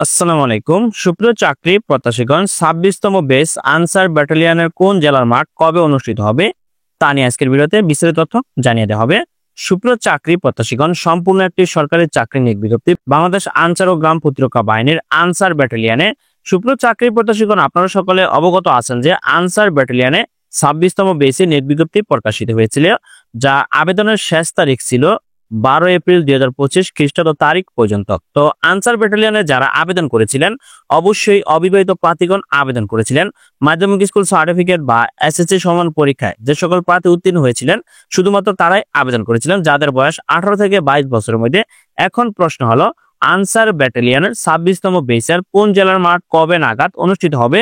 আসসালামু আলাইকুম। সুপ্রিয় চাকরি প্রত্যাশীগণ, 26তম বেস আনসার ব্যাটালিয়নের কোন জেলার মাঠ কবে অনুষ্ঠিত হবে তা নিয়ে আজকের ভিডিওতে বিস্তারিত তথ্য জানিয়ে দেওয়া হবে। সুপ্রিয় চাকরি প্রত্যাশীগণ, সম্পূর্ণ একটি সরকারি চাকরি নিয়োগ বিজ্ঞপ্তি বাংলাদেশ আনসার ও গ্রাম প্রতিরক্ষা বাহিনীর আনসার ব্যাটালিয়নে। সুপ্রিয় চাকরি প্রত্যাশীগণ, আপনারা সকলে অবগত আছেন যে আনসার ব্যাটালিয়নে 26তম বেসে নিয়োগ বিজ্ঞপ্তি প্রকাশিত হয়েছিল, যা আবেদনের শেষ তারিখ ছিল 12 এপ্রিল 2025 খ্রিস্টাব্দ তারিখ পর্যন্ত। তো আনসার ব্যাটালিয়নে যারা আবেদন করেছিলেন, অবশ্যই অবিবাহিত প্রার্থীগণ আবেদন করেছিলেন। মাধ্যমিক স্কুল সার্টিফিকেট বা এসএসসি সমান পরীক্ষায় যে সকল প্রার্থী উত্তীর্ণ হয়েছিলেন, শুধুমাত্র তারাই আবেদন করেছিলেন যাদের বয়স 18 থেকে 22 বছরের মধ্যে। এখন প্রশ্ন হলো, আনসার ব্যাটালিয়নের 26তম বেসের কোন জেলার মাঠ কবে নাগাদ অনুষ্ঠিত হবে,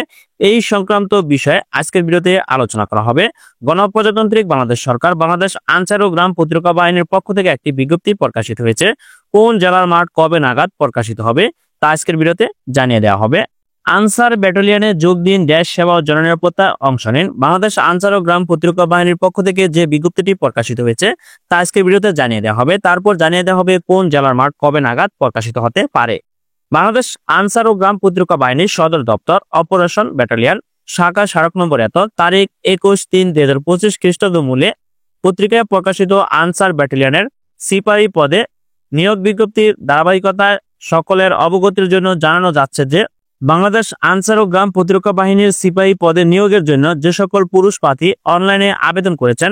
এই সংক্রান্ত বিষয়ে আজকের ভিডিওতে আলোচনা করা হবে। গণপ্রজাতন্ত্রী বাংলাদেশ সরকার বাংলাদেশ আনসার ও গ্রাম প্রতিরক্ষা বাহিনীর পক্ষ থেকে একটি বিজ্ঞপ্তি প্রকাশিত হয়েছে। কোন জেলার মাঠ কবে নাগাদ প্রকাশিত হবে তা আজকের ভিডিওতে জানিয়ে দেওয়া হবে। আনসার ব্যাটালিয়নে যোগ দিন, দেশ সেবা ও জননিরাপত্তা অংশ নিন। বাংলাদেশ আনসার ও গ্রাম প্রতিরক্ষা বাহিনীর পক্ষ থেকে যে বিজ্ঞপ্তিটি প্রকাশিত হয়েছে তা আজকের ভিডিওতে জানিয়ে দেওয়া হবে। তারপর জানিয়ে দেওয়া হবে কোন জেলার মাঠ কবে নাগাদ প্রকাশিত হতে পারে। বাংলাদেশ আনসার ও গ্রাম প্রতিরক্ষা বাহিনীর সদর দপ্তর, অপারেশন ব্যাটালিয়ন, শাখা স্মারক নম্বর এত, তারিখ 21/3/2025 খ্রিস্টাব্দ মূলে পত্রিকায় প্রকাশিত আনসার ব্যাটালিয়নের সিপাহী পদে নিয়োগ বিজ্ঞপ্তির ধারাবাহিকতায় সকলের অবগতির জন্য জানানো যাচ্ছে যে বাংলাদেশ আনসার ও গ্রাম প্রতিরক্ষা বাহিনীর সিপাহী পদে নিয়োগের জন্য যে সকল পুরুষ প্রার্থী অনলাইনে আবেদন করেছেন,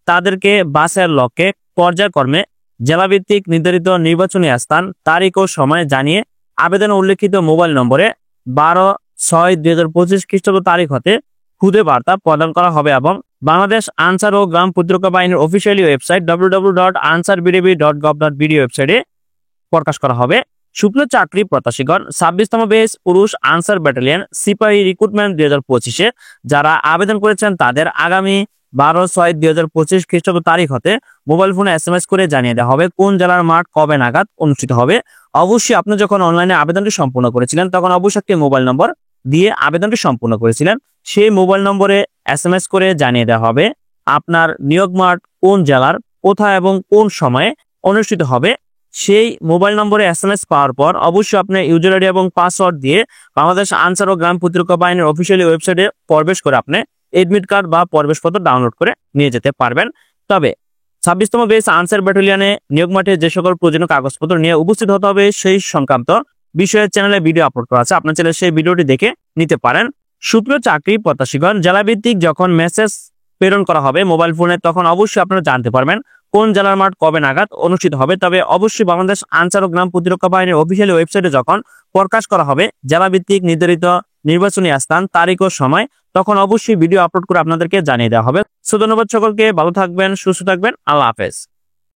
তাদেরকে বাছাইয়ের লক্ষ্যে পর্যায়ক্রমে জেলাভিত্তিক নির্ধারিত নির্বাচনী স্থান, তারিখ ও সময় জানিয়ে আবেদনে উল্লেখিত মোবাইল নম্বরে 12/6/2025 খ্রিস্টাব্দ তারিখ হতে খুদে বার্তা প্রদান করা হবে এবং বাংলাদেশ আনসার ও গ্রাম প্রতিরক্ষা বাহিনীর অফিসিয়ালি ওয়েবসাইট www.ansarbdb.gov.bd ওয়েবসাইটে প্রকাশ করা হবে। সুপ্রিয় চাকরি প্রত্যাশীগণ, 26তম বেস পুরুষ আনসার ব্যাটালিয়ন সিপাহী রিক্রুটমেন্ট 2025-এ যারা আবেদন করেছেন তাদের আগামী 12/6/2025 খ্রিস্টাব্দ তারিখ হতে মোবাইল ফোনে SMS করে জানিয়ে দেওয়া হবে কোন জেলার মাঠ কবে নাগাদ অনুষ্ঠিত হবে। অবশ্যই আপনি যখন অনলাইনে আবেদনটি সম্পূর্ণ করেছিলেন তখন অবশ্যই একটি মোবাইল নম্বর দিয়ে আবেদনটি সম্পূর্ণ করেছিলেন। সেই মোবাইল নম্বরে SMS করে জানিয়ে দেওয়া হবে আপনার নিয়োগ মাঠ কোন জেলার, কোথায় এবং কোন সময়ে অনুষ্ঠিত হবে। সেই মোবাইল নম্বরে SMS পাওয়ার পর অবশ্যই আপনার ইউজার আইডি এবং পাসওয়ার্ড দিয়ে বাংলাদেশ আনসার ও গ্রাম প্রতিরক্ষা বাহিনীর অফিসিয়ালি ওয়েবসাইটে প্রবেশ করে আপনি এডমিট কার্ড বা প্রবেশপত্র ডাউনলোড করে নিয়ে যেতে পারবেন। তবে 26তম বেস আনসার ব্যাটালিয়নে নিয়োগ মাঠে যে সকল প্রয়োজনীয় কাগজপত্র নিয়ে উপস্থিত হতে হবে সেই সংক্রান্ত বিষয়ে চ্যানেলে ভিডিও আপলোড করা আছে, আপনার চ্যানেলে সেই ভিডিওটি দেখে নিতে পারেন। সুপ্রিয় চাকরি প্রত্যাশীগণ, জেলাভিত্তিক যখন মেসেজ প্রেরণ করা হবে মোবাইল ফোনে, তখন অবশ্যই আপনারা জানতে পারবেন কোন জেলার মাঠ কবে নাগাদ অনুষ্ঠিত হবে। তবে অবশ্যই বাংলাদেশ আনসার ও গ্রাম প্রতিরক্ষা বাহিনীর অফিসিয়ালি ওয়েবসাইটে যখন প্রকাশ করা হবে জেলাভিত্তিক নির্ধারিত নির্বাচনী স্থান, তারিখ ও সময়, তখন অবশ্যই ভিডিও আপলোড করে আপনাদেরকে জানিয়ে দেওয়া হবে। ধন্যবাদ সকলকে, ভালো থাকবেন, সুস্থ থাকবেন, আল্লাহ হাফেজ।